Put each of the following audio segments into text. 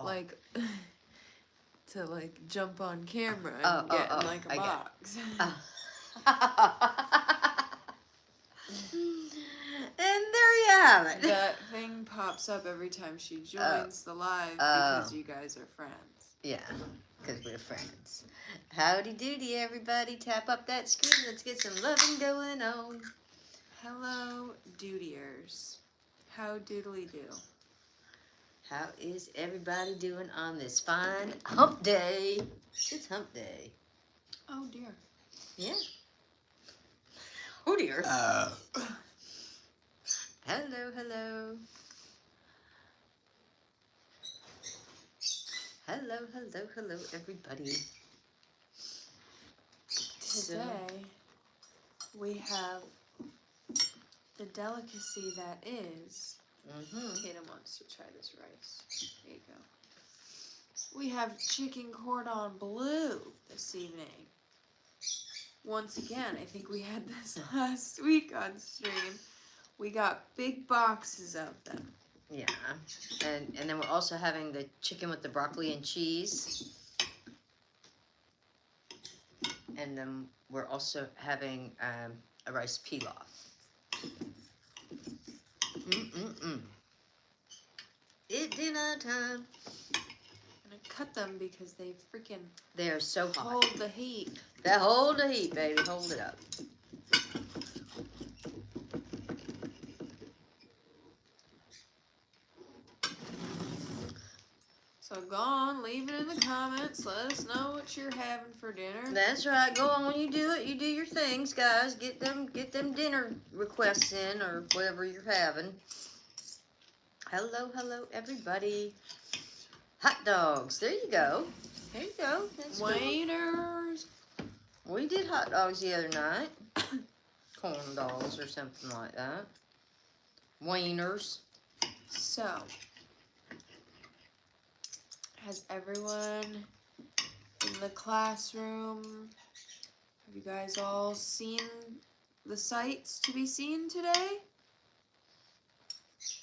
like to like jump on camera and get in like a box. And there you have it. That thing pops up every time she joins the live because you guys are friends. Yeah, because we're friends. Howdy doody, everybody. Tap up that screen. Let's get some loving going on. Hello, dudiers. How doodly do? How is everybody doing on this fine hump day? It's hump day. Oh, dear. Yeah. Oh, dear. Hello, hello. Hello, hello, hello, everybody. Today, we have the delicacy that is... Tatum wants to try this rice. There you go. We have chicken cordon bleu this evening. Once again, I think we had this last week on stream. We got big boxes of them. Yeah, and then we're also having the chicken with the broccoli and cheese. And then we're also having a rice pilaf. It's dinner time. I'm gonna cut them because they freaking... They are so hot. Hold the heat. They hold the heat, baby. Hold it up. So go on, leave it in the comments. Let us know what you're having for dinner. That's right. Go on, you do it. You do your things, guys. Get them dinner requests in or whatever you're having. Hello, hello, everybody. Hot dogs. There you go. There you go. That's Waiters. cool. We did hot dogs the other night. Corn dogs or something like that. Wieners. So, has everyone in the classroom, have you guys all seen the sights to be seen today?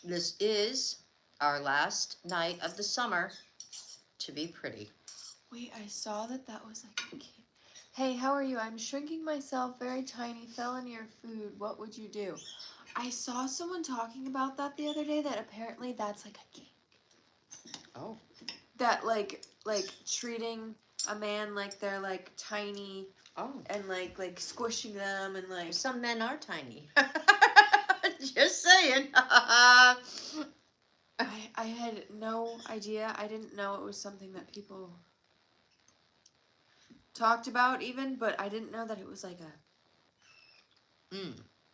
This is our last night of the summer to be pretty. Wait, I saw that was like a kid. Hey, how are you? I'm shrinking myself very tiny, fell in your food. What would you do? I saw someone talking about that the other day, that apparently that's like a kink. Oh. That like treating a man like they're like tiny. Oh. And like squishing them and like... Some men are tiny. Just saying. I had no idea. I didn't know it was something that people talked about even, but I didn't know that it was like a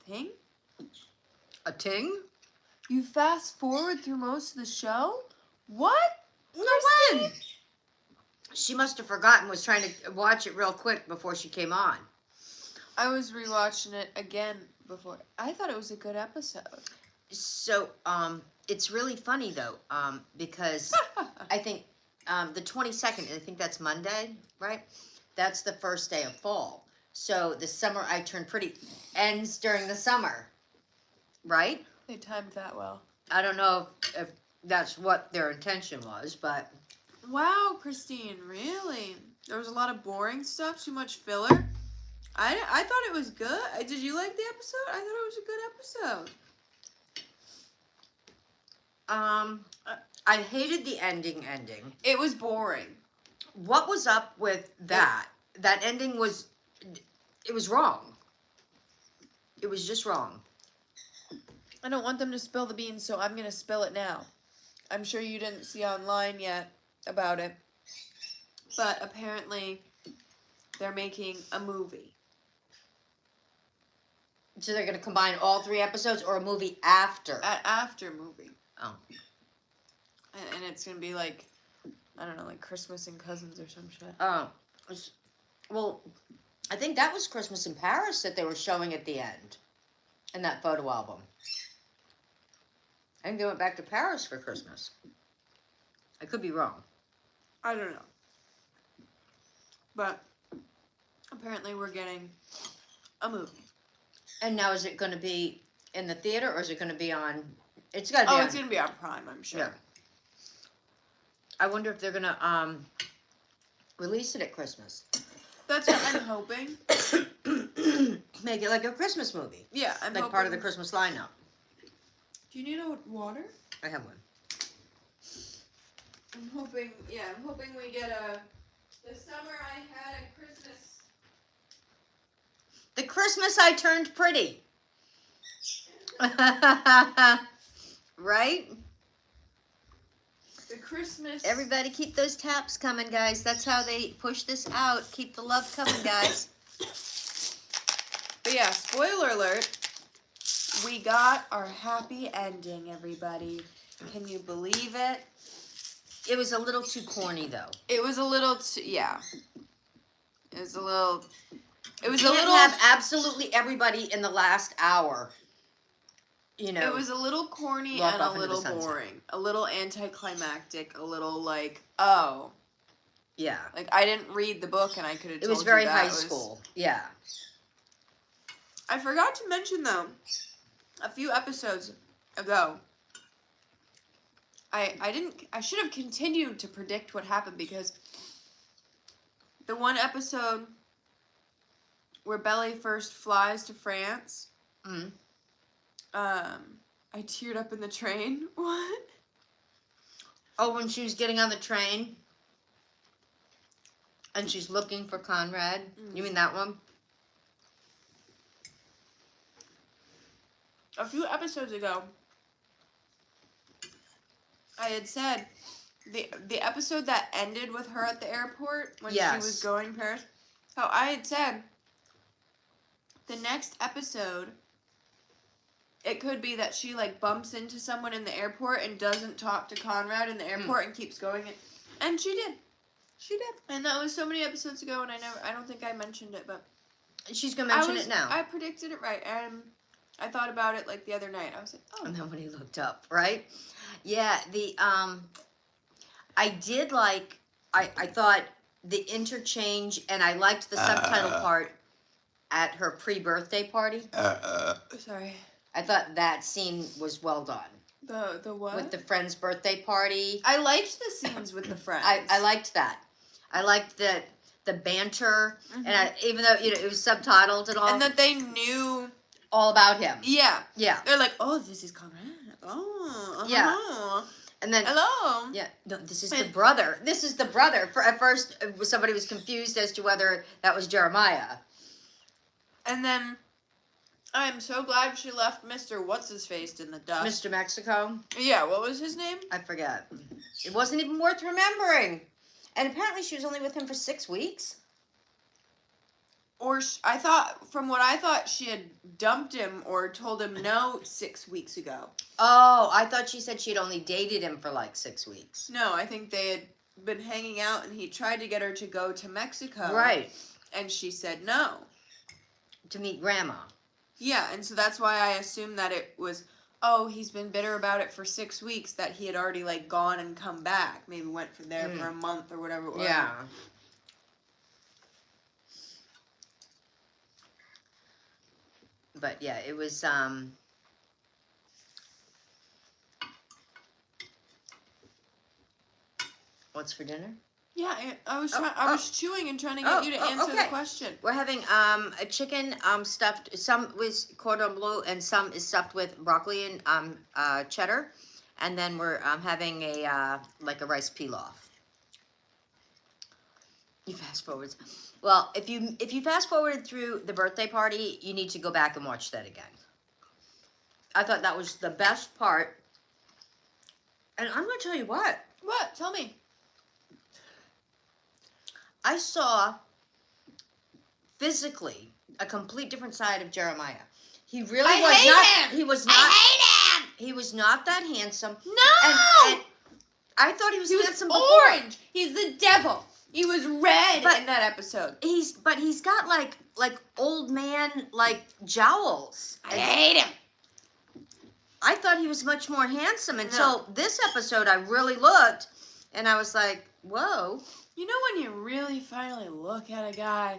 thing. A ting? You fast forward through most of the show? What? No way! She must have forgotten, was trying to watch it real quick before she came on. I was rewatching it again before. I thought it was a good episode. So, it's really funny though, because I think the 22nd, I think that's Monday, right? That's the first day of fall. So the summer I Turned Pretty ends during the summer, right? They timed that well. I don't know if that's what their intention was, but... Wow, Christine, really? There was a lot of boring stuff, too much filler? I thought it was good. Did you like the episode? I thought it was a good episode. I hated the ending. It was boring. What was up with that? That ending was... It was wrong. It was just wrong. I don't want them to spill the beans, so I'm going to spill it now. I'm sure you didn't see online yet about it. But apparently, they're making a movie. So they're going to combine all 3 episodes or a movie after? An after movie. Oh. And it's going to be like, I don't know, like Christmas and Cousins or some shit. Oh. Well, I think that was Christmas in Paris that they were showing at the end. In that photo album. I think they went back to Paris for Christmas. I could be wrong. I don't know. But apparently we're getting a movie. And now is it going to be in the theater or is it going to be on... It's got to be it's going to be on Prime, I'm sure. I wonder if they're gonna release it at Christmas. That's what I'm hoping. Make it like a Christmas movie. Yeah, I'm like hoping. part of the Christmas lineup. Do you need a water? I have one. I'm hoping we get the summer I had a Christmas. The Christmas I turned pretty. Right? The Christmas. Everybody keep those taps coming, guys. That's how they push this out. Keep the love coming, guys. But yeah, spoiler alert. We got our happy ending, everybody. Can you believe it? It was a little too corny, though. It was a little too, yeah. It was a little. It was You a can't little. have absolutely everybody in the last hour. You know. It was a little corny walk and off a into the little sunset. boring. A little anticlimactic. A little like, oh. Yeah. Like, I didn't read the book and I could have It told was very you that high was- school. Yeah. I forgot to mention, though, a few episodes ago, I should have continued to predict what happened because the one episode where Belly first flies to France, Mm. I teared up in the train. What? Oh, when she was getting on the train and she's looking for Conrad. You mean that one? A few episodes ago, I had said the episode that ended with her at the airport when she Yes. was going to Paris. How I had said the next episode, it could be that she like bumps into someone in the airport and doesn't talk to Conrad in the airport and keeps going. And she did. She did. And that was so many episodes ago, and I don't think I mentioned it, but She's going to mention it now. I predicted it right, and I thought about it like the other night. I was like, oh. And then when he looked up, right? Yeah, I did like, I thought the interchange, and I liked the subtitle part at her pre-birthday party. Sorry. I thought that scene was well done. The what? With the friend's birthday party. I liked the scenes with the friends. I liked that. I liked the banter, and even though it was subtitled and all. And that they knew all about him. Yeah. Yeah. They're like, oh, this is Conrad. Oh. Yeah. Uh-huh. And then hello. Yeah. No, this is the brother. This is the brother. For at first, somebody was confused as to whether that was Jeremiah. And then I'm so glad she left Mr. What's-His-Face in the dust. Mr. Mexico. Yeah, what was his name? I forget. It wasn't even worth remembering. And apparently she was only with him for 6 weeks. Or I thought, from what I thought, she had dumped him or told him no 6 weeks ago. Oh, I thought she said she'd only dated him for like 6 weeks. No, I think they had been hanging out and he tried to get her to go to Mexico. Right. And she said no. To meet Grandma. Yeah, and so that's why I assumed that it was, oh, he's been bitter about it for 6 weeks, that he had already, like, gone and come back. Maybe went from there for a month or whatever it was. Yeah. But, yeah, it was, what's for dinner? Yeah, I was chewing and trying to get you to answer the question. We're having a chicken stuffed, some with cordon bleu and some is stuffed with broccoli and cheddar. And then we're having a like a rice pilaf. You fast forward. Well, if you fast forwarded through the birthday party, you need to go back and watch that again. I thought that was the best part. And I'm gonna tell you what. What? Tell me. I saw physically a complete different side of Jeremiah. He really I was hate not. him. He was not. I hate him. He was not that handsome. No. And I thought he was He was handsome before. orange. He's the devil. He was red But- in that episode. He's got like old man like jowls. I hate him. I thought he was much more handsome until this episode. I really looked, and I was like, whoa. You know when you really finally look at a guy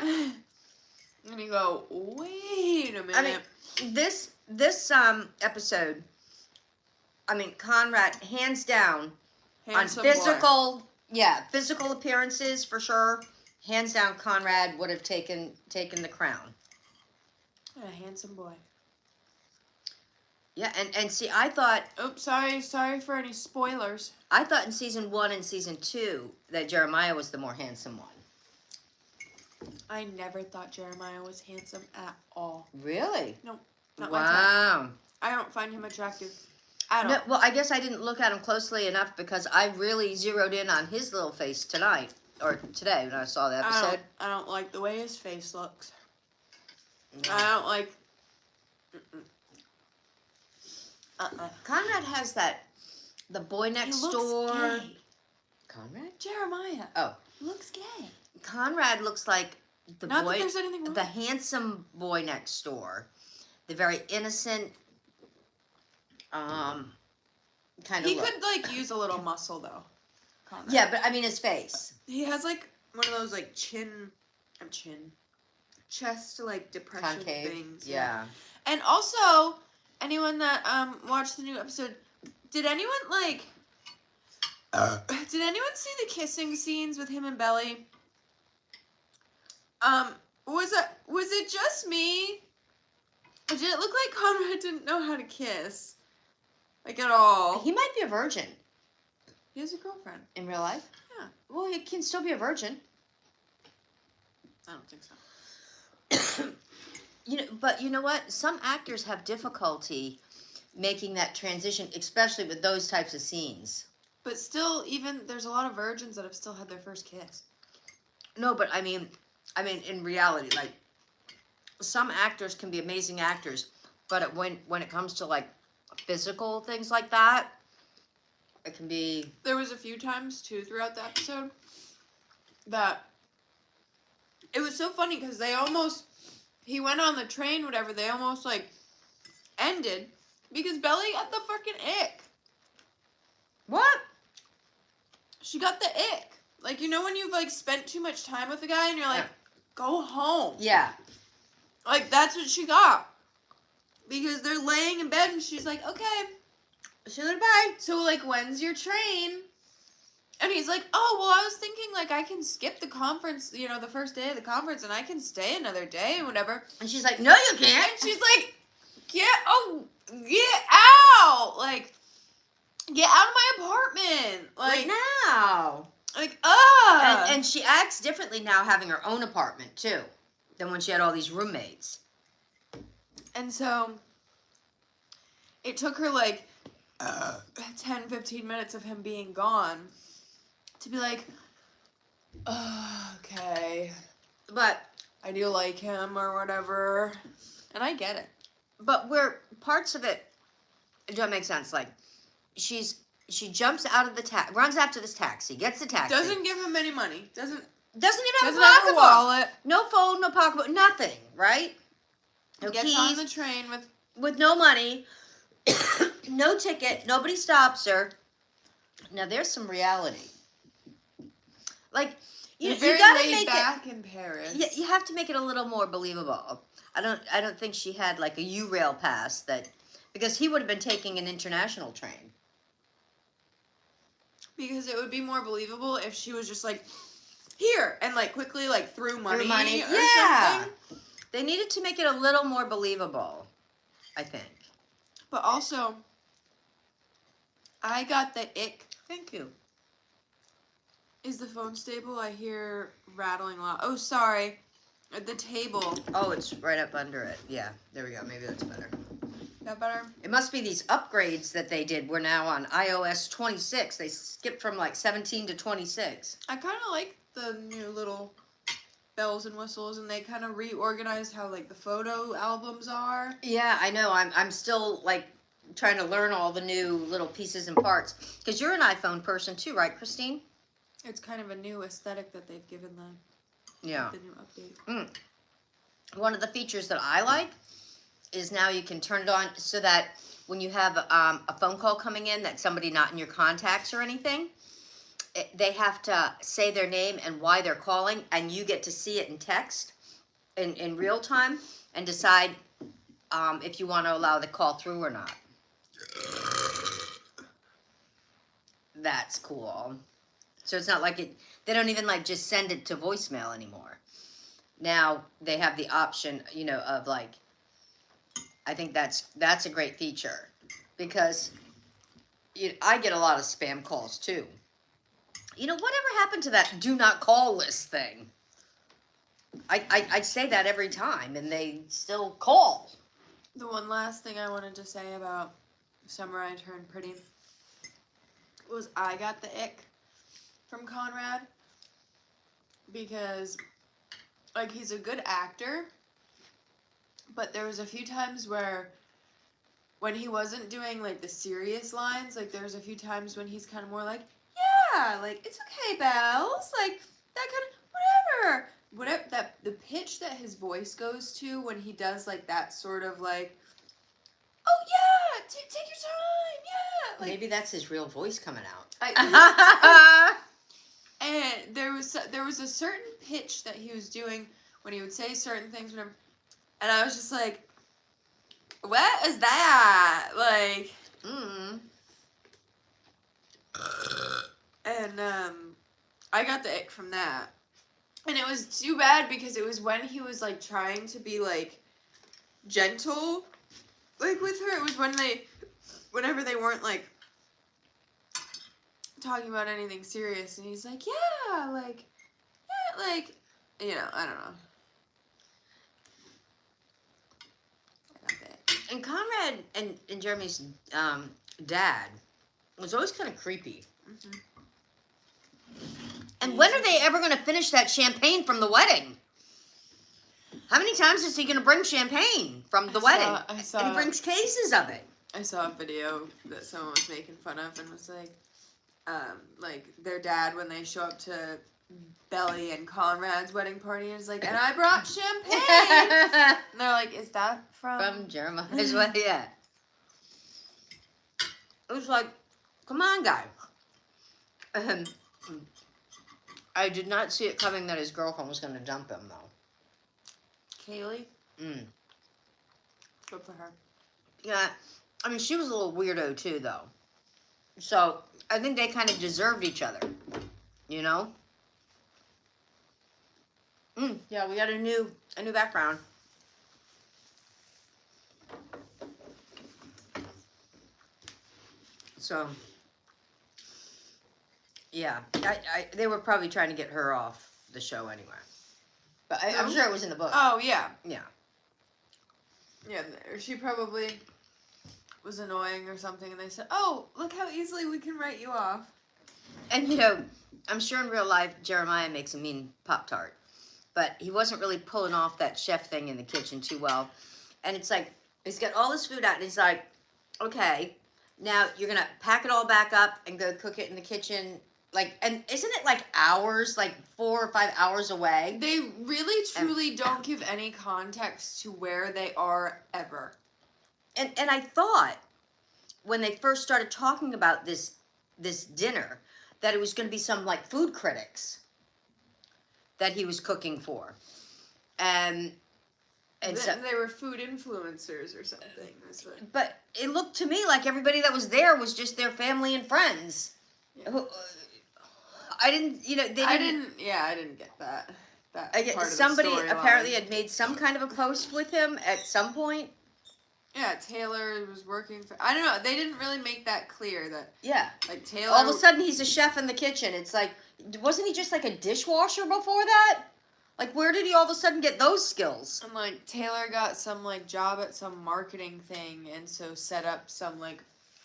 and you go, wait a minute. I mean, this episode, I mean, Conrad, hands down, Handsome on physical, physical appearances for sure. Hands down, Conrad would have taken the crown. A handsome boy. Yeah, and see, I thought. Oops, sorry for any spoilers. I thought in season 1 and season 2 that Jeremiah was the more handsome one. I never thought Jeremiah was handsome at all. Really? No, not my type. Wow. I don't find him attractive at all. No, well, I guess I didn't look at him closely enough because I really zeroed in on his little face tonight or today when I saw the episode. I don't like the way his face looks. No. I don't like. Conrad has the boy next door. Gay. Conrad? Jeremiah. Oh. He looks gay. Conrad looks like the Not boy, that there's anything wrong. the handsome boy next door, the very innocent, kind of. He could like use a little muscle though. Conrad. Yeah, but I mean his face. He has like one of those like chest like depression Concave. things. Yeah. And also, anyone that watched the new episode, did anyone like? Did anyone see the kissing scenes with him and Belly? Was it just me? Or did it look like Conrad didn't know how to kiss? Like at all. He might be a virgin He has a girlfriend. in real life. Yeah. Well, he can still be a virgin. I don't think so. But you know what? Some actors have difficulty making that transition, especially with those types of scenes. But still, even there's a lot of virgins that have still had their first kiss. No, but I mean, in reality, like some actors can be amazing actors, but when it comes to like physical things like that, it can be. There was a few times too throughout the episode that it was so funny because he went on the train, whatever. They almost like ended because Belly got the freaking ick. What? She got the ick. Like, you know when you've like spent too much time with a guy and you're like, go home. Yeah. Like that's what she got. Because they're laying in bed and she's like, okay. See you later, bye. So like, when's your train? And he's like, oh, well, I was thinking like I can skip the conference, the first day of the conference and I can stay another day and whatever. And she's like, no, you can't. And she's like, get out. Like, get out of my apartment. Like, Right now. Like, And she acts differently now having her own apartment, too, than when she had all these roommates. And so, it took her, like, 10, 15 minutes of him being gone to be like, okay. But I do like him or whatever. And I get it. But where parts of it don't make sense. Like, she jumps out of the runs after this taxi, gets the taxi. Doesn't give him any money. Doesn't even have a have a pocketbook. wallet. No phone, no pocketbook, nothing, right? No Gets keys, on the train with no money, no ticket, nobody stops her. Now there's some reality. Like, you very gotta laid make back in Paris. You have to make it a little more believable. I don't think she had like a U-Rail pass because he would have been taking an international train. Because it would be more believable if she was just like, here, and like quickly like threw money or something. They needed to make it a little more believable, I think. But also, I got the ick. Thank you. Is the phone stable? I hear rattling a lot. Oh, sorry. At the table. Oh, it's right up under it. Yeah, there we go. Maybe that's better. That better? It must be these upgrades that they did. We're now on iOS 26. They skipped from like 17 to 26. I kind of like the new little bells and whistles, and they kind of reorganized how like the photo albums are. Yeah, I know. I'm still like trying to learn all the new little pieces and parts. Because you're an iPhone person too, right, Christine? It's kind of a new aesthetic that they've given them. Yeah. The new update. One of the features that I like is now you can turn it on so that when you have a phone call coming in that's somebody not in your contacts or anything, they have to say their name and why they're calling, and you get to see it in text in real time and decide if you want to allow the call through or not. That's cool. So it's not like they don't even like just send it to voicemail anymore. Now they have the option, of like, I think that's a great feature because I get a lot of spam calls too. Whatever happened to that do not call list thing? I say that every time and they still call. The one last thing I wanted to say about Summer I Turned Pretty was I got the ick from Conrad because, like, he's a good actor, but there was a few times where when he wasn't doing, like, the serious lines, like, there was a few times when he's kind of more like, yeah, like, it's okay, Bells, like, that kind of, whatever, that, the pitch that his voice goes to when he does, like, that sort of, like, oh, yeah, take your time, yeah. Like, maybe that's his real voice coming out. And there was a certain pitch that he was doing when he would say certain things, whatever, and I was just like, what is that? Like, and I got the ick from that, and it was too bad because it was when he was like trying to be like gentle, like with her. It was whenever they weren't like talking about anything serious, and he's like, yeah, like, I don't know. I got that. And Conrad and Jeremy's dad was always kind of creepy. Mm-hmm. And when are they ever going to finish that champagne from the wedding? How many times is he going to bring champagne from the wedding? And he brings cases of it. I saw a video that someone was making fun of and was like their dad when they show up to Belly and Conrad's wedding party is like, and I brought champagne. And they're like, is that from Jeremiah's wedding? Yeah. It was like, come on, guy. I did not see it coming that his girlfriend was going to dump him, though. Kaylee? Good for her. Yeah. I mean, she was a little weirdo, too, though. So, I think they kind of deserved each other. You know? Yeah, we got a new background. So, yeah, they were probably trying to get her off the show anyway. But I'm sure it was in the book. Oh, yeah. Yeah. Yeah, she probably was annoying or something, and they said, oh, look how easily we can write you off. And, I'm sure in real life, Jeremiah makes a mean Pop-Tart. But he wasn't really pulling off that chef thing in the kitchen too well. And it's like, he's got all this food out, and he's like, okay, now you're going to pack it all back up and go cook it in the kitchen. Like, and isn't it like hours, like 4 or 5 hours away? They really, truly don't give any context to where they are ever. And I thought, when they first started talking about this dinner, that it was going to be some, like, food critics that he was cooking for. And so, they were food influencers or something. That's what. But it looked to me like everybody that was there was just their family and friends. Yeah. I didn't get that. Part somebody of the storyline. Apparently had made some kind of a post with him at some point. Yeah, Taylor was working for. I don't know. They didn't really make that clear. That like Taylor. All of a sudden, he's a chef in the kitchen. It's like, wasn't he just like a dishwasher before that? Like, where did he all of a sudden get those skills? And like Taylor got some like job at some marketing thing, and so set up some like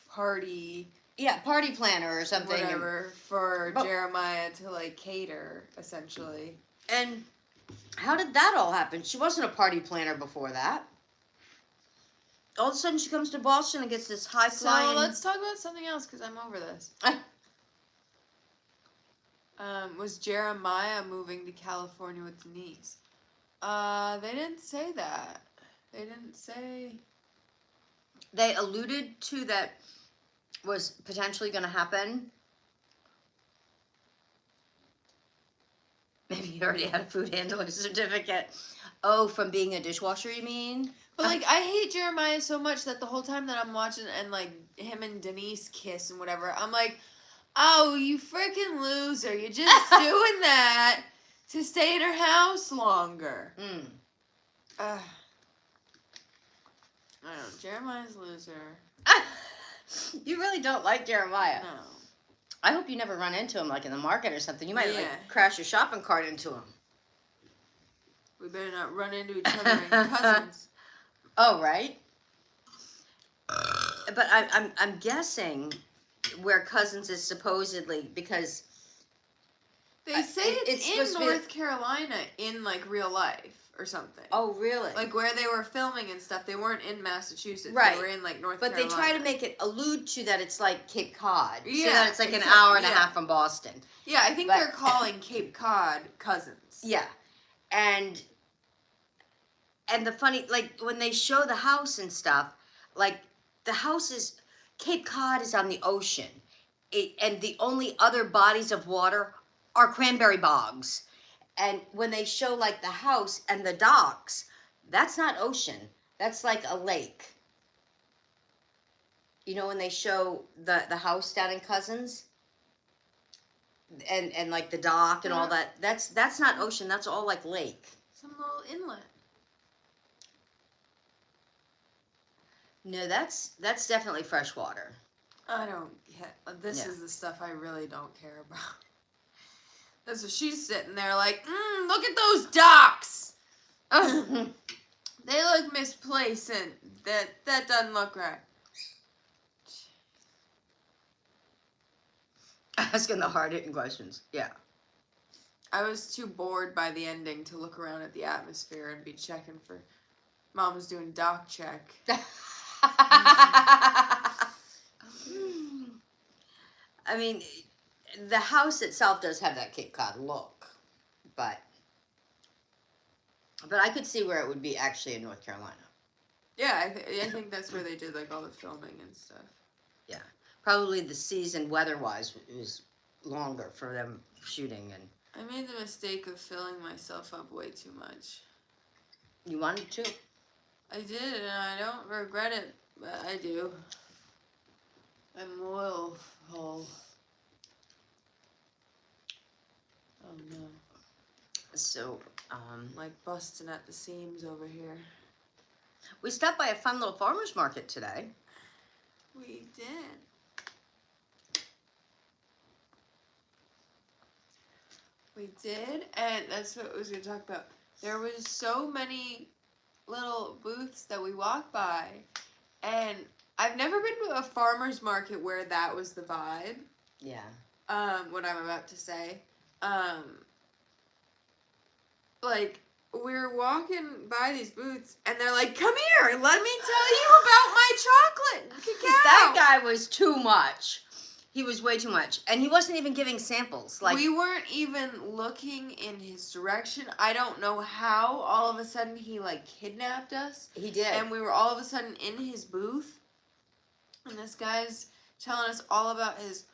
party. Yeah, party planner or something. Whatever for Jeremiah to like cater essentially. And how did that all happen? She wasn't a party planner before that. All of a sudden, she comes to Boston and gets this high-flying... So, let's talk about something else, because I'm over this. Was Jeremiah moving to California with Denise? They didn't say that. They didn't say... They alluded to that was potentially going to happen. Maybe he already had a food handler certificate. Oh, from being a dishwasher, you mean? But, like, I hate Jeremiah so much that the whole time that I'm watching and, like, him and Denise kiss and whatever, I'm like, Oh, you freaking loser. You're just doing that to stay in her house longer. I don't know. Jeremiah's a loser. You really don't like Jeremiah. No. I hope you never run into him like in the market or something. You might Yeah. like crash your shopping cart into him. We better not run into each other and cousins. Oh, right. But I'm guessing where Cousins is supposedly because They say it's supposed in to be North Carolina in like real life or something. Oh, really? Like where they were filming and stuff. They weren't in Massachusetts. Right. They were in like North But Carolina. they try to make it allude to that it's like Cape Cod. Yeah, So that it's like an exactly, hour and a yeah. half from Boston. Yeah, I think they're calling Cape Cod Cousins. Yeah. And the funny, like when they show the house and stuff, like the house is, Cape Cod is on the ocean. And the only other bodies of water are cranberry bogs. And when they show like the house and the docks, that's not ocean. That's like a lake. You know when they show the house down in Cousins? And like the dock and all that, that's not ocean, that's all like lake. Some little inlet. No, that's definitely fresh water. I don't get. This Yeah. is the stuff I really don't care about. That's what she's sitting there like, look at those docks. They look misplaced and that doesn't look right. Asking the hard-hitting questions. Yeah. I was too bored by the ending to look around at the atmosphere and be checking for. Mom was doing dock check. I mean, the house itself does have that Cape Cod look, but I could see where it would be actually in North Carolina. Yeah, I think that's where they did like all the filming and stuff. Yeah, probably the season weather-wise was longer for them shooting, and I made the mistake of filling myself up way too much. you wanted to. I did, and I don't regret it, but I do. I'm loyal. Oh no. So, Like busting at the seams over here. we stopped by a fun little farmer's market today. We did. We did, and that's what I was going to talk about. There was so many little booths that we walked by, and I've never been to a farmer's market where that was the vibe. Yeah. What I'm about to say. Like, we're walking by these booths, and they're like, come here, let me tell you about my chocolate cacao. That guy was too much. He was way too much. And he wasn't even giving samples. Like, we weren't even looking in his direction. I don't know how all of a sudden he, like, kidnapped us. he did. And we were all of a sudden in his booth. And this guy's telling us all about his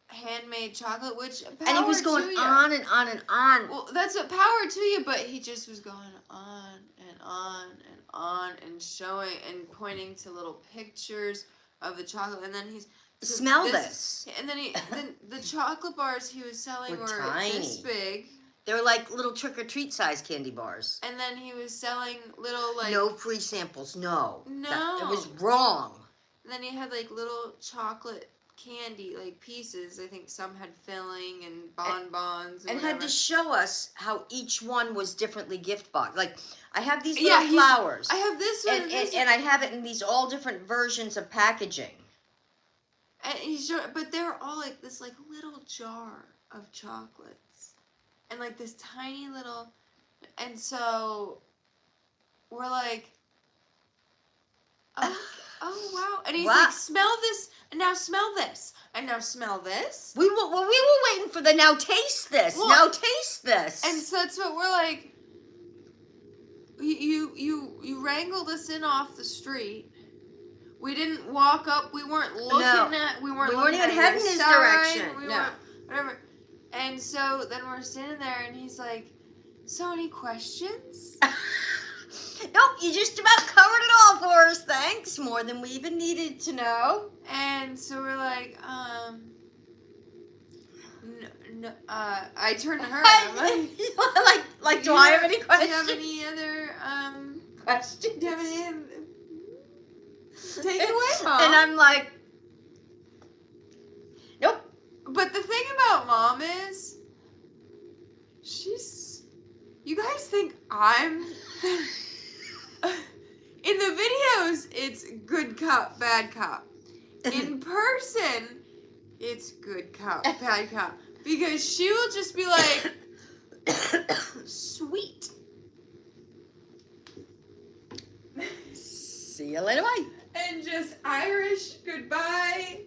handmade chocolate, which power And he was going to you. on and on and on. Well, that's what power to you, but he just was going on and on and on and showing and pointing to little pictures of the chocolate, and then he's Smell this. and then then the chocolate bars he was selling Were were tiny. this big, They were like little trick-or-treat size candy bars. and then he was selling little like No free samples, no. No. It was wrong. and then he had like little chocolate candy like pieces. I think some had filling and bonbons And whatever. had to show us how each one was differently gift boxed. Like, I have these Yeah, little flowers. I have this one and, and and, this and I have it in these all different versions of packaging. And he's showing, but they're all like this like little jar of chocolates, and like this tiny little, and so we're like, oh wow, and he's Wow. like, smell this, and now smell this, and now smell this, We were waiting for the now taste this. Well, now taste this. and so that's what we're like. You wrangled us in off the street. We didn't walk up. We weren't looking at. We weren't even looking at heading your his side, direction. We No. weren't, whatever. And so then we're standing there, and he's like, "So any questions?" Nope, you just about covered it all for us, thanks. More than we even needed to know. And so we're like, No, I turned to her. I'm like, do I have any questions? Do you have any other questions? Do you have any? Take it away, Mom. And I'm like, nope. But the thing about Mom is, you guys think I'm. In the videos, it's good cop, bad cop. In person, it's good cop, bad cop. Because she will just be like, sweet. See you later, bye. And just Irish goodbye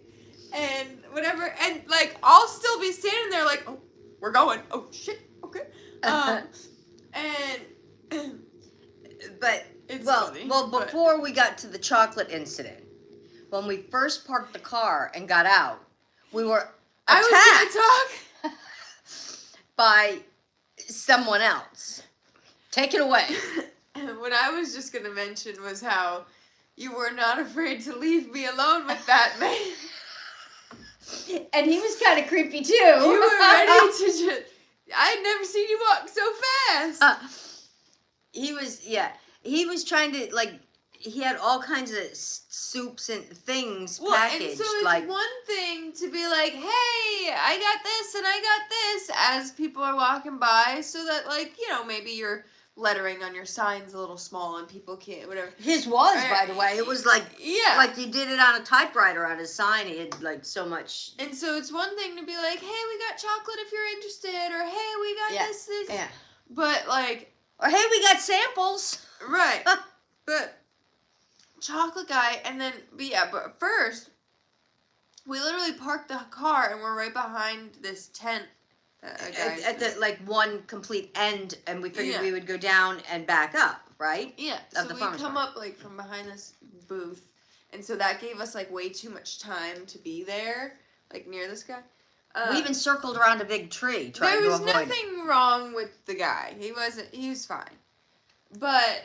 and whatever. And like, I'll still be standing there like, oh, we're going. Oh, shit. Okay. But, it's funny, before we got to the chocolate incident, when we first parked the car and got out, we were attacked I was going to talk by someone else. Take it away. What I was just going to mention was how you were not afraid to leave me alone with that man. And he was kind of creepy too. You were ready to just... I had never seen you walk so fast. He was trying to, like, he had all kinds of soups and things packaged. And so it's one thing to be like, hey, I got this and I got this as people are walking by, so that, like, you know, maybe your lettering on your sign's a little small and people can't, whatever. His was, by the way. It was like, yeah, like you did it on a typewriter on his sign. He had, like, so much. And so it's one thing to be like, hey, we got chocolate if you're interested, or hey, we got this. Yeah. But, like... Or hey, we got samples. Right. But... chocolate guy, and then, but first, we literally parked the car and we're right behind this tent. At the, like, one complete end, and we figured we would go down and back up, right? Yeah, so we come up, like, from behind this booth, and so that gave us, like, way too much time to be there, like, near this guy. We even circled around a big tree trying to avoid. There was nothing wrong with the guy. He was fine. But...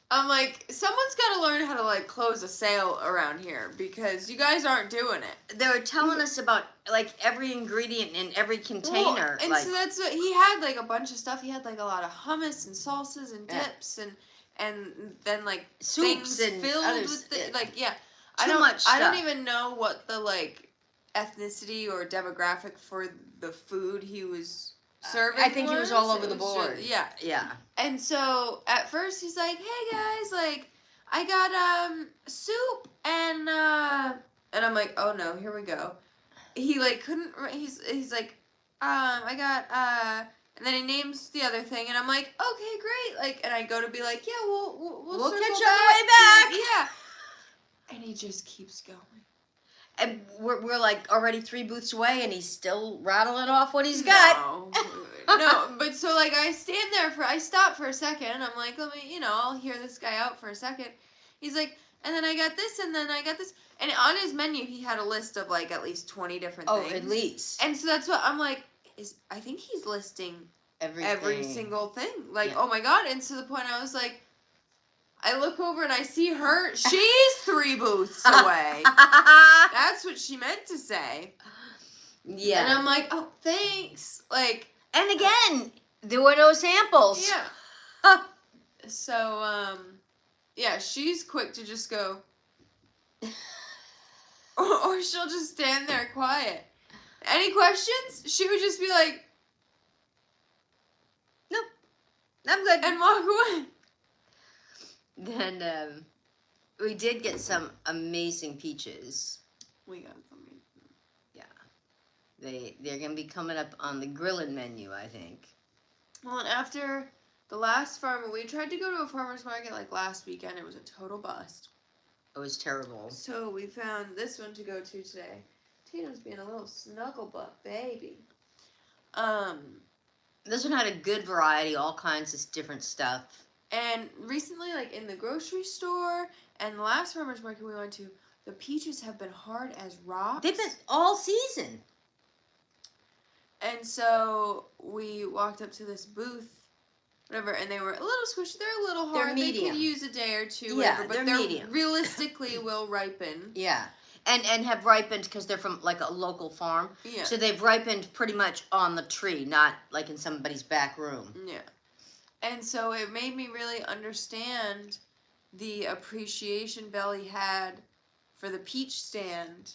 I'm like, someone's got to learn how to, like, close a sale around here because you guys aren't doing it. They were telling us about, like, every ingredient in every container. And so that's what, he had, like, a bunch of stuff. He had, like, a lot of hummus and salsas and dips and then, like, soups things and filled with the, like, Too much stuff. I don't even know what the, like, ethnicity or demographic for the food he was serving. I think he was all over the board. Yeah. And so at first he's like, "Hey guys, like I got soup and I'm like, "Oh no, here we go." He like couldn't he's like, I got and then he names the other thing and I'm like, "Okay, great." Like and I go to be like, "Yeah, we'll catch circle you on the way back." Yeah. And he just keeps going. And we're like already 3 booths away, and he's still rattling off what he's got. No, but so like I stop for a second, and I'm like, let me, I'll hear this guy out for a second. He's like, and then I got this, and then I got this, and on his menu he had a list of like at least 20 different things. Oh, at least. And so that's what I'm like. I think he's listing every single thing. Like, oh my god! And to the point I was like. I look over and I see her. She's 3 booths away. That's what she meant to say. Yeah. And I'm like, oh, thanks. Like, and again, there were no samples. Yeah. So, yeah, she's quick to just go. or she'll just stand there quiet. Any questions? She would just be like, nope, I'm good. And walk away. Then we did get some amazing peaches. We got them. Yeah. They're going to be coming up on the grilling menu, I think. Well, and after the last farmer, we tried to go to a farmer's market like last weekend. It was a total bust. It was terrible. So we found this one to go to today. Tatum's being a little snuggle butt baby. This one had a good variety, all kinds of different stuff. And recently, like in the grocery store and the last farmer's market we went to, the peaches have been hard as rocks. They've been all season. And so we walked up to this booth, whatever, and they were a little squishy. They're a little hard. They're medium. They could use a day or two, whatever, but they're they're medium. realistically will ripen. Yeah. and have ripened because they're from like a local farm. Yeah. So they've ripened pretty much on the tree, not like in somebody's back room. Yeah. And so it made me really understand the appreciation Belly had for the peach stand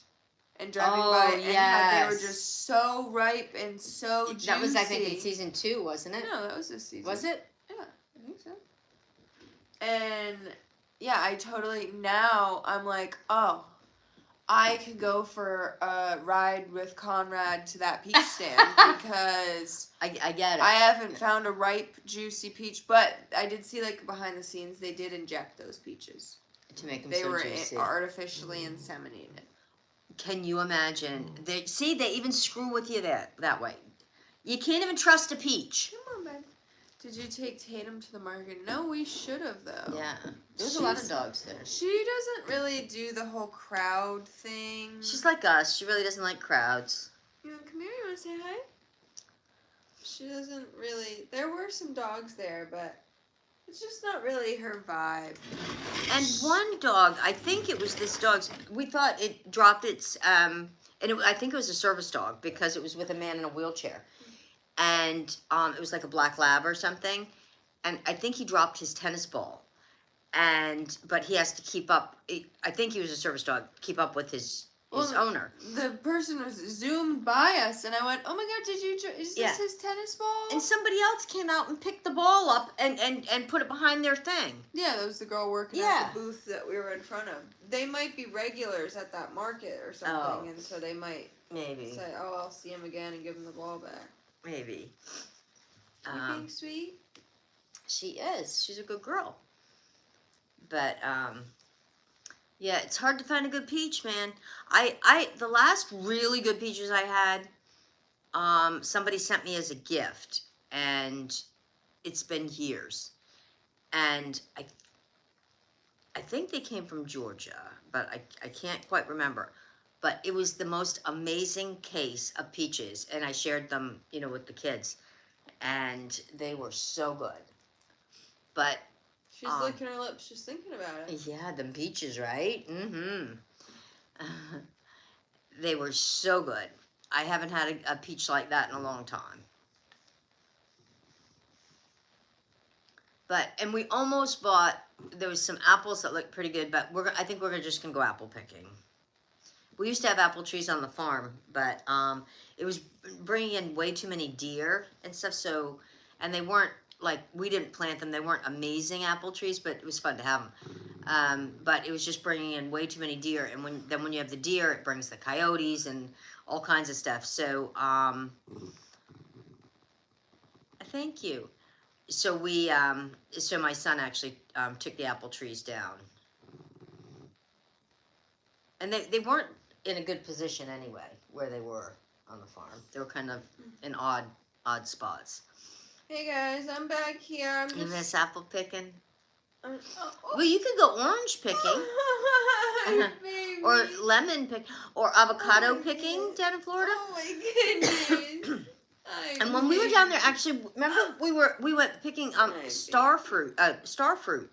and driving by and how they were just so ripe and so juicy. That was, I think, in season 2, wasn't it? No, that was this season. Was it? Yeah, I think so. And yeah, I totally, now I'm like, oh, I could go for a ride with Conrad to that peach stand because I get it. I haven't found a ripe, juicy peach, but I did see, like, behind the scenes, they did inject those peaches. To make them they so were juicy. Artificially inseminated. Can you imagine? They even screw with you that way. You can't even trust a peach. Come on, babe. Did you take Tatum to the market? No, we should have, though. Yeah. There's a lot of dogs there. She doesn't really do the whole crowd thing. She's like us. She really doesn't like crowds. You want to come here? You want to say hi? She doesn't really... There were some dogs there, but it's just not really her vibe. And one dog, I think it was this dog's... We thought it dropped its... I think it was a service dog because it was with a man in a wheelchair. And it was like a black lab or something. And I think he dropped his tennis ball. But he has to keep up. I think he was a service dog. Keep up with his owner. The person was zoomed by us, and I went, "Oh my God, is this his tennis ball?" And somebody else came out and picked the ball up and put it behind their thing. Yeah, that was the girl working at the booth that we were in front of. They might be regulars at that market or something, and so they might say, "Oh, I'll see him again and give him the ball back." Maybe. You being sweet? She is. She's a good girl. But yeah, it's hard to find a good peach, man. The last really good peaches I had, somebody sent me as a gift, and it's been years. And I think they came from Georgia, but I can't quite remember. But it was the most amazing case of peaches, and I shared them, with the kids, and they were so good. But she's licking her lips just thinking about it. Yeah, them peaches, right? Mm-hmm. They were so good. I haven't had a peach like that in a long time. And we almost bought. There was some apples that looked pretty good, but I think we're just gonna go apple picking. We used to have apple trees on the farm, but it was bringing in way too many deer and stuff. So, and they weren't we didn't plant them. They weren't amazing apple trees, but it was fun to have them. But it was just bringing in way too many deer, and when you have the deer, it brings the coyotes and all kinds of stuff. So, thank you. So so my son actually took the apple trees down, and they weren't in a good position anyway, where they were on the farm. They were kind of in odd spots. Hey guys, I'm back here. You miss apple picking? Oh. Well, you could go orange picking. Or lemon pick, or avocado picking down in Florida. Oh my goodness. And when we were down there, actually, remember we went picking star fruit,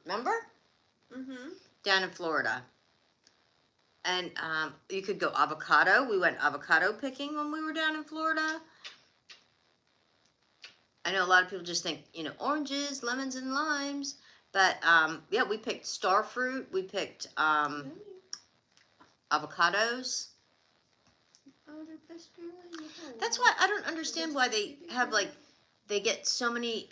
remember? Mhm. Down in Florida. And you could go avocado. We went avocado picking when we were down in Florida. I know a lot of people just think, oranges, lemons, and limes. But, yeah, we picked star fruit. We picked avocados. That's why I don't understand why they have, they get so many,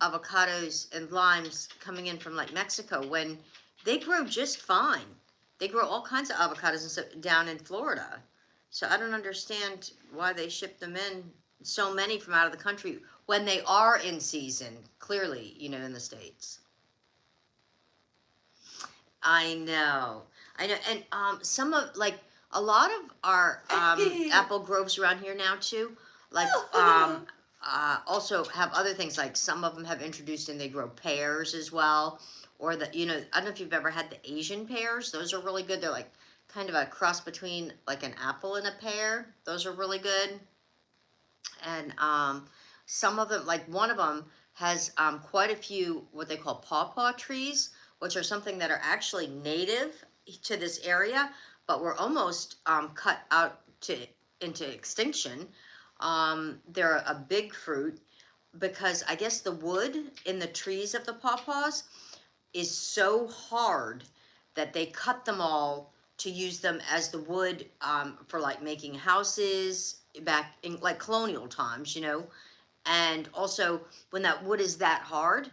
avocados and limes coming in from, Mexico when they grow just fine. They grow all kinds of avocados and stuff down in Florida. So I don't understand why they ship them in, so many from out of the country, when they are in season, clearly, in the States. I know. And some of, a lot of our apple groves around here now, too, also have other things, some of them have introduced and they grow pears as well. Or I don't know if you've ever had the Asian pears. Those are really good. They're kind of a cross between an apple and a pear. Those are really good. And some of them, one of them has quite a few what they call pawpaw trees, which are something that are actually native to this area, but were almost cut out into extinction. They're a big fruit because I guess the wood in the trees of the pawpaws is so hard that they cut them all to use them as the wood for like making houses back in like colonial times, you know. And also when that wood is that hard,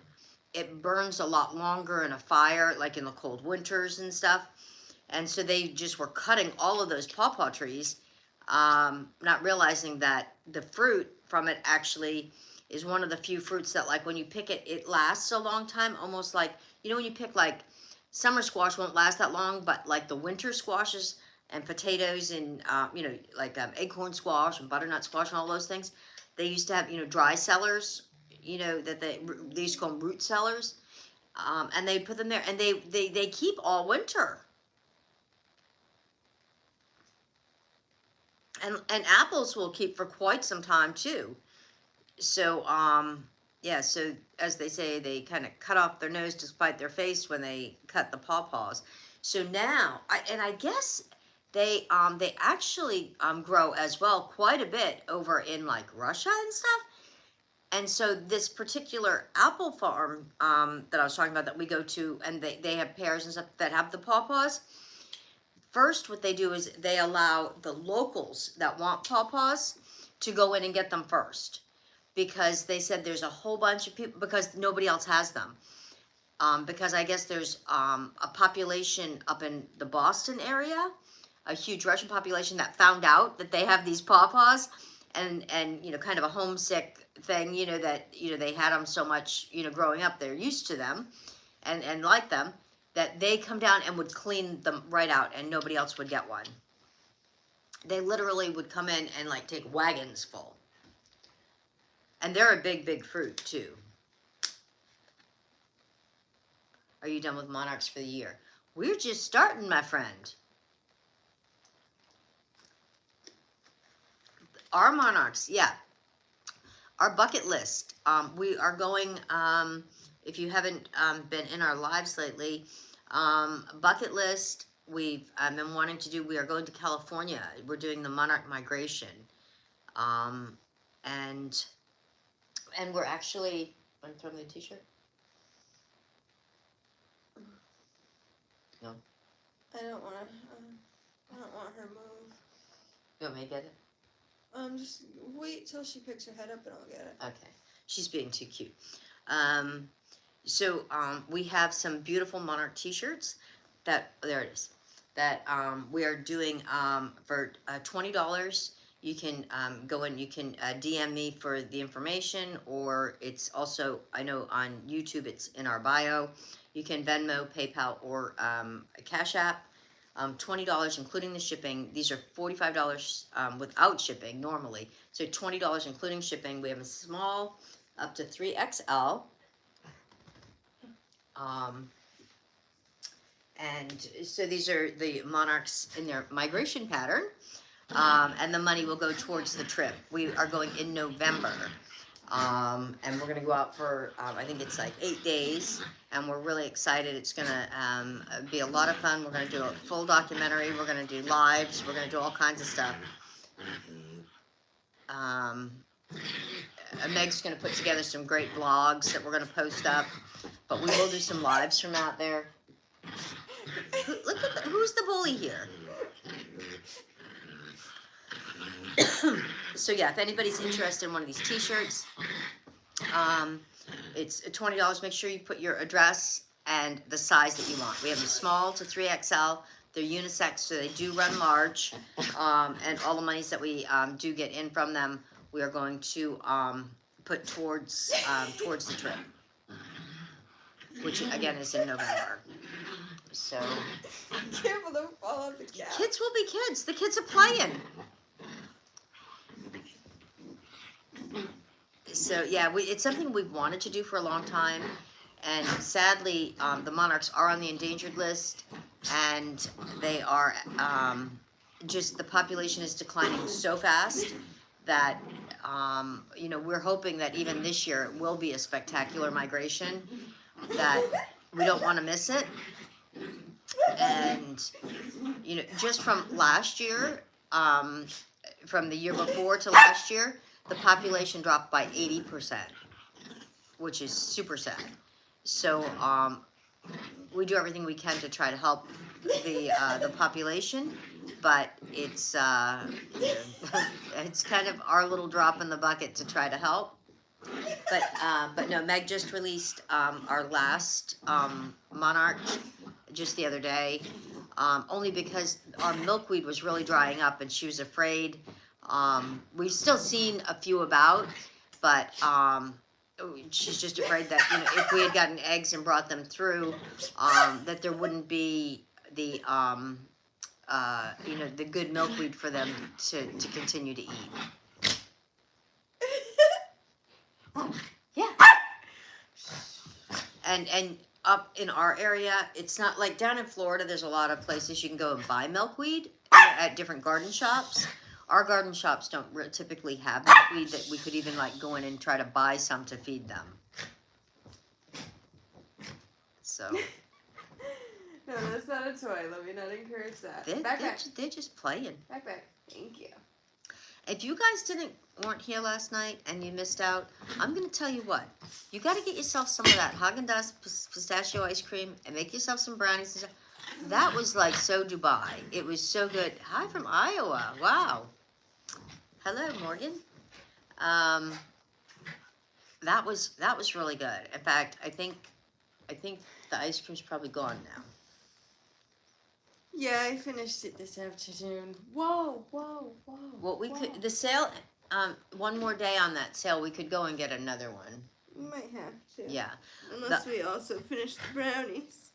it burns a lot longer in a fire, like in the cold winters and stuff. And so they just were cutting all of those pawpaw trees, not realizing that the fruit from it actually is one of the few fruits that, like, when you pick it, it lasts a long time, almost like, you know, when you pick, like, summer squash won't last that long, but like the winter squashes and potatoes and, you know, like acorn squash and butternut squash and all those things, they used to have, you know, dry cellars, you know, that they used to call them root cellars, and they put them there, and they keep all winter. And apples will keep for quite some time too. So yeah, so as they say, they kind of cut off their nose to spite their face when they cut the pawpaws. So now, I guess they actually grow as well quite a bit over in like Russia and stuff. And so this particular apple farm that I was talking about that we go to, and they have pears and stuff that have the pawpaws. First, what they do is they allow the locals that want pawpaws to go in and get them first, because they said there's a whole bunch of people, because nobody else has them. Because I guess there's a population up in the Boston area, a huge Russian population that found out that they have these pawpaws, and you know, kind of a homesick thing, you know, that, you know, they had them so much, you know, growing up, they're used to them and like them, that they come down and would clean them right out and nobody else would get one. They literally would come in and like take wagons full. And they're a big, big fruit too. Are you done with monarchs for the year? We're just starting, my friend. Our monarchs, yeah. Our bucket list. We are going, if you haven't been in our lives lately, bucket list, we've been wanting to do, we are going to California. We're doing the monarch migration. And we're actually, want to throw me the t-shirt? No. I don't want her to move. You want me to get it? Just wait till she picks her head up and I'll get it. Okay. She's being too cute. So we have some beautiful monarch t-shirts that, there it is, that we are doing for $20. You can go in, you can DM me for the information, or it's also, I know on YouTube it's in our bio. You can Venmo, PayPal, or Cash App. $20 including the shipping. These are $45 without shipping normally. So $20 including shipping. We have a small up to 3XL. And so these are the monarchs in their migration pattern. And the money will go towards the trip. We are going in November. And we're going to go out for, I think it's like 8 days, and we're really excited. It's going to be a lot of fun. We're going to do a full documentary. We're going to do lives. We're going to do all kinds of stuff. Meg's going to put together some great vlogs that we're going to post up, but we will do some lives from out there. Look at who's the bully here? So yeah, if anybody's interested in one of these t-shirts, it's $20. Make sure you put your address and the size that you want. We have them small to 3XL. They're unisex, so they do run large. And all the monies that we do get in from them, we are going to put towards the trip, which again is in November. So Careful, don't fall off the couch. kids will be kids. The kids are playing. So yeah, it's something we've wanted to do for a long time, and sadly, the monarchs are on the endangered list, and they are just, the population is declining so fast that you know, we're hoping that even this year it will be a spectacular migration, that we don't want to miss it. And, you know, just from last year, from the year before to last year, the population dropped by 80%, which is super sad. So, we do everything we can to try to help the population, but it's it's kind of our little drop in the bucket to try to help. But no, Meg just released our last monarch just the other day, only because our milkweed was really drying up and she was afraid. We've still seen a few about, but she's just afraid that, you know, if we had gotten eggs and brought them through, that there wouldn't be the you know, the good milkweed for them to continue to eat. Yeah. And up in our area, it's not like down in Florida, there's a lot of places you can go and buy milkweed at different garden shops. Our garden shops don't typically have milkweed that we could even like go in and try to buy some to feed them. So. No, that's not a toy. Let me not encourage that. They're just playing. Back. Thank you. If you guys weren't here last night and you missed out, I'm gonna tell you what. You got to get yourself some of that Haagen-Dazs pistachio ice cream and make yourself some brownies and stuff. That was like so Dubai. It was so good. Hi from Iowa. Wow. Hello, Morgan. That was really good. In fact, I think the ice cream's probably gone now. Yeah, I finished it this afternoon. Whoa. Well, could the sale. One more day on that sale, we could go and get another one. We might have to. Yeah. Unless we also finish the brownies.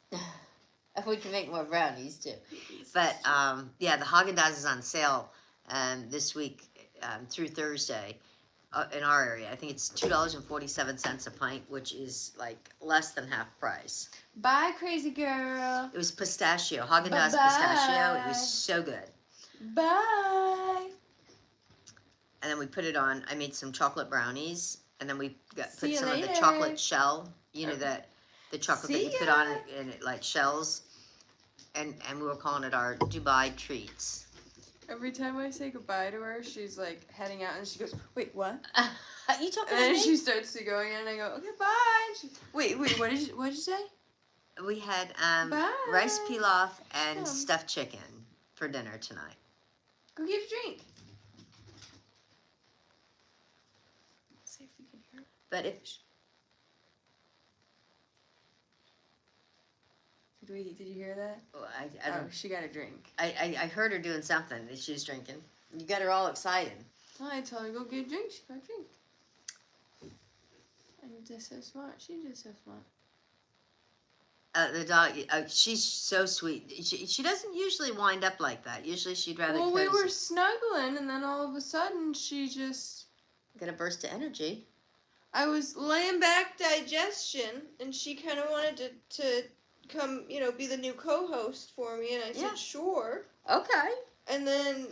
If we can make more brownies too. But yeah, the Haagen-Dazs is on sale this week through Thursday in our area. I think it's $2.47 a pint, which is like less than half price. Bye, crazy girl. It was pistachio, Haagen-Dazs pistachio. It was so good. Bye. And then we put it on. I made some chocolate brownies, and then we put some later. of the chocolate shell. You know that the chocolate that you put on it, and it like shells. And we were calling it our Dubai treats. Every time I say goodbye to her, she's like heading out, and she goes, "Wait, what?" You talking And about then me? she starts to go again, and I go, "Okay, bye." She, wait, what did you say? We had Bye. rice pilaf and Come. stuffed chicken for dinner tonight. Go get a drink. Let's see if we can hear. But if Did you hear that? I don't, She got a drink. I heard her doing something that she was drinking. You got her all excited. Oh, I told her go get a drink. She got a drink. And you're just so smart. She's just so smart. The dog, she's so sweet. She doesn't usually wind up like that. Usually she'd rather. Well, we were snuggling, and then all of a sudden she just. Got a burst of energy. I was laying back digestion, and she kind of wanted to come, you know, be the new co-host for me, and I said sure. Okay. And then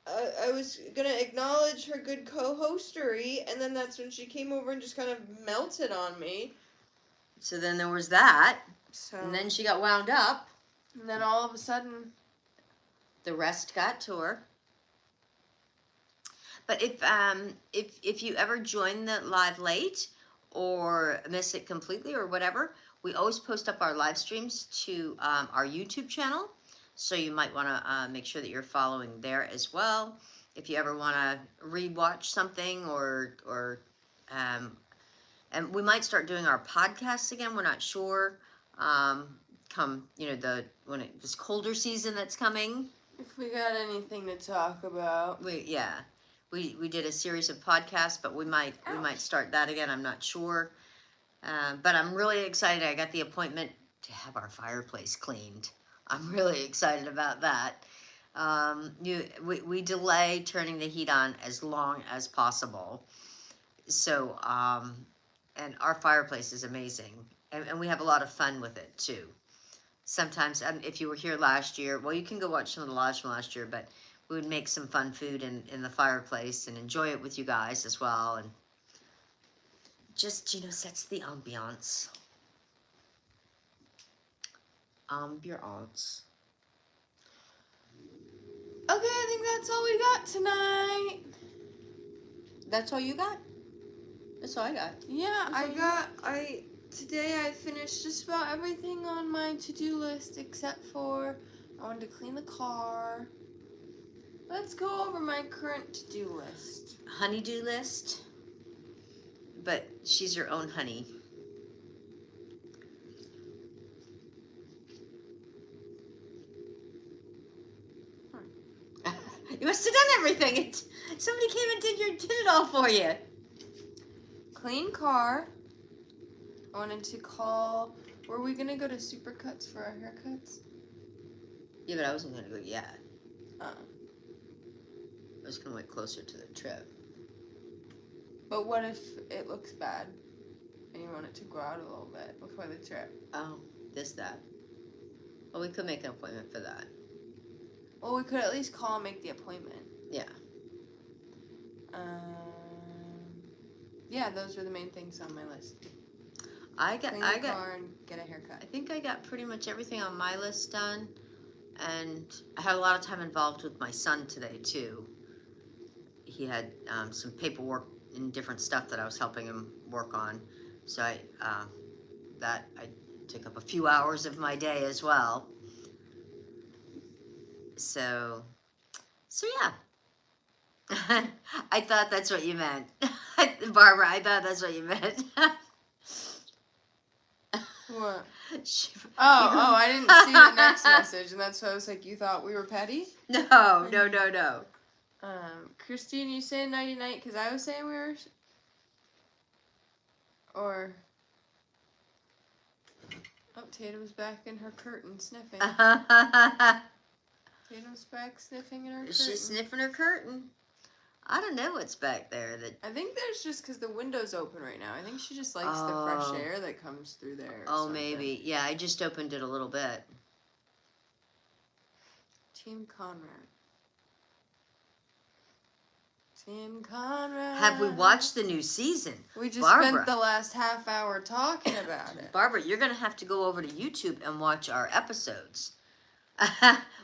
I was gonna acknowledge her good co-hostery, and then that's when she came over and just kind of melted on me. So then there was that, So. and then she got wound up. And then all of a sudden. The rest got to her. But if you ever join the live late or miss it completely or whatever, we always post up our live streams to our YouTube channel. So you might want to make sure that you're following there as well. If you ever want to rewatch something or and we might start doing our podcasts again. We're not sure. Come, you know, this colder season that's coming. If we got anything to talk about. We did a series of podcasts, but we might start that again. I'm not sure. But I'm really excited. I got the appointment to have our fireplace cleaned. I'm really excited about that. We delay turning the heat on as long as possible. So, and our fireplace is amazing. And we have a lot of fun with it too. Sometimes, if you were here last year, well, you can go watch some of the lives from last year, but we would make some fun food in the fireplace and enjoy it with you guys as well. And just, you know, sets the ambiance. your aunts. Okay, I think that's all we got tonight. That's all you got? That's all I got. Yeah, today I finished just about everything on my to-do list except for I wanted to clean the car. Let's go over my current to-do list. Honey-do list? But she's her own honey. You must have done everything. Somebody came and did it all for you. Clean car. I wanted to call. Were we gonna go to Supercuts for our haircuts? Yeah, but I wasn't gonna go yet. Oh. I was gonna wait closer to the trip. But what if it looks bad and you want it to grow out a little bit before the trip? Oh, that. Well, we could make an appointment for that. Well, we could at least call and make the appointment. Yeah. Yeah, those were the main things on my list. Clean the car and get a haircut. I think I got pretty much everything on my list done, and I had a lot of time involved with my son today too. He had some paperwork and different stuff that I was helping him work on, so I took up a few hours of my day as well. So yeah. I thought that's what you meant. Barbara, I thought that's what you meant. What? I didn't see the next message, and that's why I was like, you thought we were petty? No. Christine, you saying nighty-night because I was saying we were... Or... Oh, Tatum's back in her curtain sniffing. Tatum's back sniffing in her curtain. She's sniffing her curtain. I don't know what's back there. I think there's just because the window's open right now. I think she just likes the fresh air that comes through there. Oh, maybe. Yeah, I just opened it a little bit. Team Conrad. Have we watched the new season? We just spent the last half hour talking about it. Barbara, you're going to have to go over to YouTube and watch our episodes.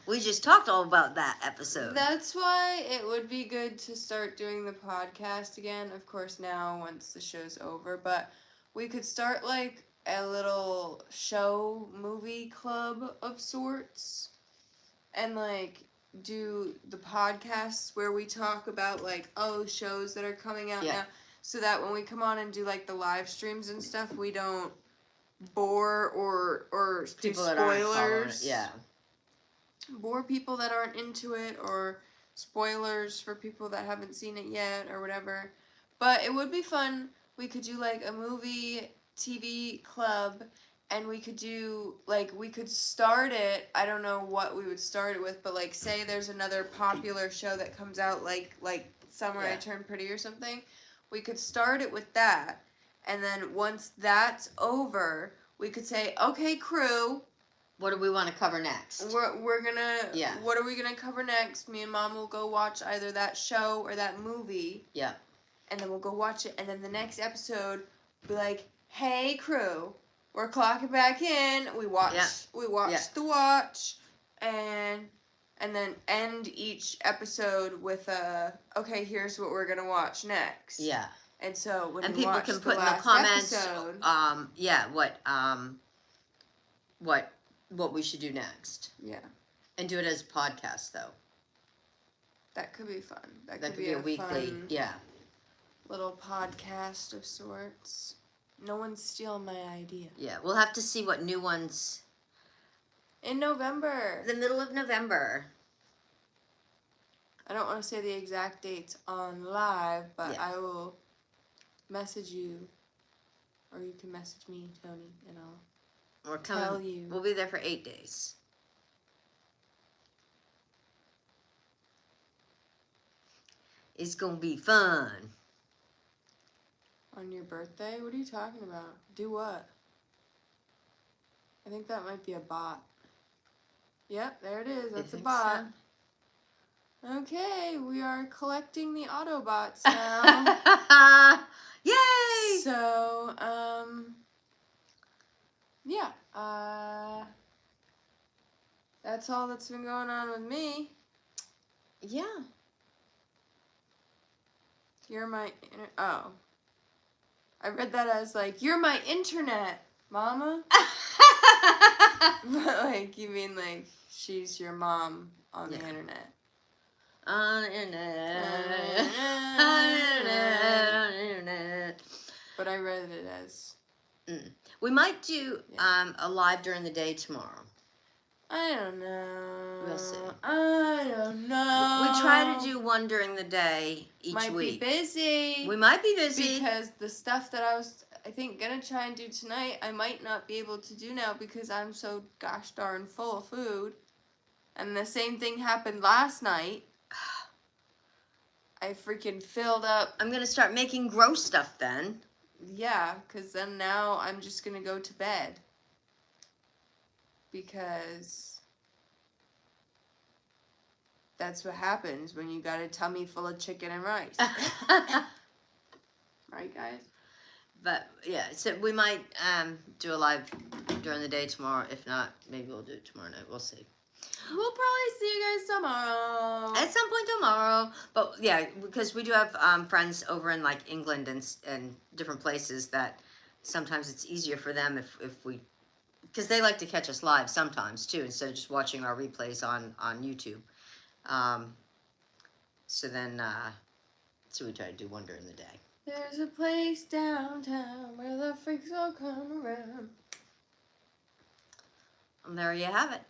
We just talked all about that episode. That's why it would be good to start doing the podcast again. Of course, now once the show's over, but we could start like a little show movie club of sorts, and like do the podcasts where we talk about like shows that are coming out now, so that when we come on and do like the live streams and stuff, we don't bore or people do spoilers. Bore people that aren't into it, or spoilers for people that haven't seen it yet, or whatever. But it would be fun. We could do like a movie TV club, and we could do like, we could start it, I don't know what we would start it with, but like say there's another popular show that comes out like Summer I Turned Pretty or something. We could start it with that, and then once that's over, we could say, okay, crew, what do we want to cover next? We're gonna... Yeah. What are we gonna cover next? Me and Mom will go watch either that show or that movie. Yeah. And then we'll go watch it. And then the next episode, be like, hey, crew, we're clocking back in. We watch the watch. And then end each episode with okay, here's what we're gonna watch next. Yeah. And so when and we people watch can the put in the last comments, episode, what we should do next. Yeah. And do it as a podcast, though. That could be fun. That could be a weekly, fun little podcast of sorts. No one's stealing my idea. Yeah, we'll have to see what new ones... In November. The middle of November. I don't want to say the exact dates on live, but I will message you, or you can message me, Tony, and I'll tell you. We'll be there for 8 days. It's gonna be fun. On your birthday? What are you talking about? Do what? I think that might be a bot. Yep, there it is. That's a bot. So? Okay, we are collecting the Autobots now. Yay! So, yeah. That's all that's been going on with me. Yeah. You're my oh. I read that as like, you're my internet, mama. But like, you mean like she's your mom on the internet. On the internet. On the internet. But I read it as. We might do a live during the day tomorrow. I don't know. We'll see. I don't know. We try to do one during the day each might week. Be busy. We might be busy. Because the stuff that I think, gonna try and do tonight, I might not be able to do now because I'm so gosh darn full of food. And the same thing happened last night. I freaking filled up. I'm gonna start making gross stuff then. Yeah, because then now I'm just gonna go to bed. Because that's what happens when you got a tummy full of chicken and rice. Right, guys? But yeah, so we might do a live during the day tomorrow. If not, maybe we'll do it tomorrow night. We'll see. We'll probably see you guys tomorrow. At some point tomorrow. But yeah, because we do have friends over in like England and different places that sometimes it's easier for them if we, because they like to catch us live sometimes too, instead of just watching our replays on YouTube. So we try to do one during the day. There's a place downtown where the freaks all come around. And there you have it.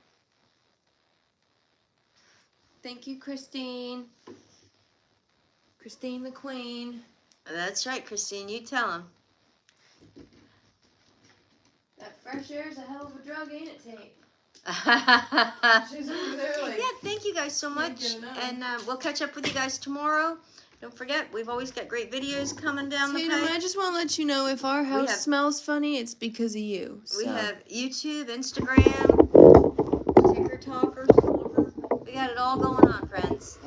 Thank you, Christine. Christine the Queen. That's right, Christine. You tell him. That fresh air is a hell of a drug, ain't it, Tate? She's over there like... Yeah, thank you guys so much. And we'll catch up with you guys tomorrow. Don't forget, we've always got great videos coming down the Tatum, pipe. I just want to let you know, if our house smells funny, it's because of you. We So. have YouTube, Instagram, TikTok, we got it all going on, friends.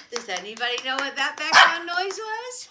Does anybody know what that background noise was?